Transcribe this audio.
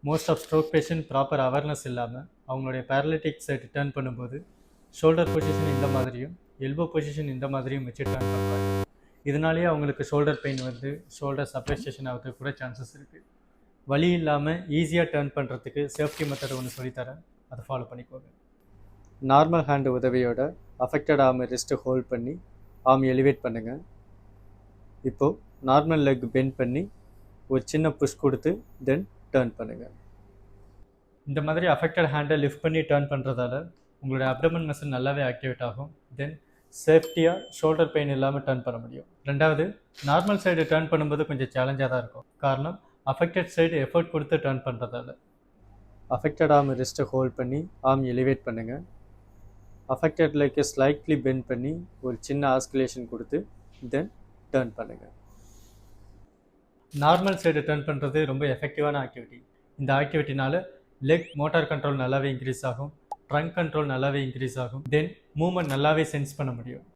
Most of stroke patient proper awareness இல்லாமல் அவங்களுடைய paralytic side turn பண்ணும்போது ஷோல்டர் பொசிஷன் இந்த மாதிரியும் எல்போ பொசிஷன் இந்த மாதிரியும் வச்சு டர்ன் பண்ணுறாங்க. இதனாலேயே அவங்களுக்கு ஷோல்டர் பெயின் வந்து ஷோல்டர் சப்ரெஸ்டேஷன் ஆகிறதுக்கு கூட சான்சஸ் இருக்குது. வலி இல்லாமல் ஈஸியாக டர்ன் பண்ணுறதுக்கு சேஃப்டி மெத்தட் ஒன்று சொல்லித்தரேன், அதை ஃபாலோ பண்ணிக்கோங்க. நார்மல் ஹேண்டு உதவியோட அஃபெக்டட் ஆர்மை ரிஸ்ட்டை ஹோல்ட் பண்ணி ஆர்ம் எலிவேட் பண்ணுங்கள். இப்போது நார்மல் லெக் பெண்ட் பண்ணி ஒரு சின்ன புஷ் கொடுத்து தென் டர்ன் பண்ணுங்கள். இந்த மாதிரி அஃபெக்டட் ஹேண்டை லிஃப்ட் பண்ணி டர்ன் பண்ணுறதால உங்களுடைய அப்டமன் மசில் நல்லாவே ஆக்டிவேட் ஆகும். தென் சேஃப்டியாக ஷோல்டர் பெயின் இல்லாமல் டர்ன் பண்ண முடியும். ரெண்டாவது, நார்மல் சைடு டர்ன் பண்ணும்போது கொஞ்சம் சேலஞ்சாக தான் இருக்கும். காரணம் அஃபெக்டட் சைடு எஃபர்ட் கொடுத்து டர்ன் பண்ணுறதால. அஃபெக்டட் ஆர்ம் ரிஸ்ட்டை ஹோல்ட் பண்ணி ஆர்ம் எலிவேட் பண்ணுங்கள். அஃபெக்டட் லெக்கை ஸ்லைட்லி பெண்ட் பண்ணி ஒரு சின்ன ஆஸ்குலேஷன் கொடுத்து தென் டர்ன் பண்ணுங்கள். நார்மல் சைடு டர்ன் பண்ணுறது ரொம்ப எஃபெக்டிவான ஆக்டிவிட்டி. இந்த ஆக்டிவிட்டினால லெக் மோட்டார் கண்ட்ரோல் நல்லாவே இன்க்ரீஸ் ஆகும், ட்ரங்க் கண்ட்ரோல் நல்லாவே இன்க்ரீஸ் ஆகும், தென் மூவ்மெண்ட் நல்லாவே சென்ஸ் பண்ண முடியும்.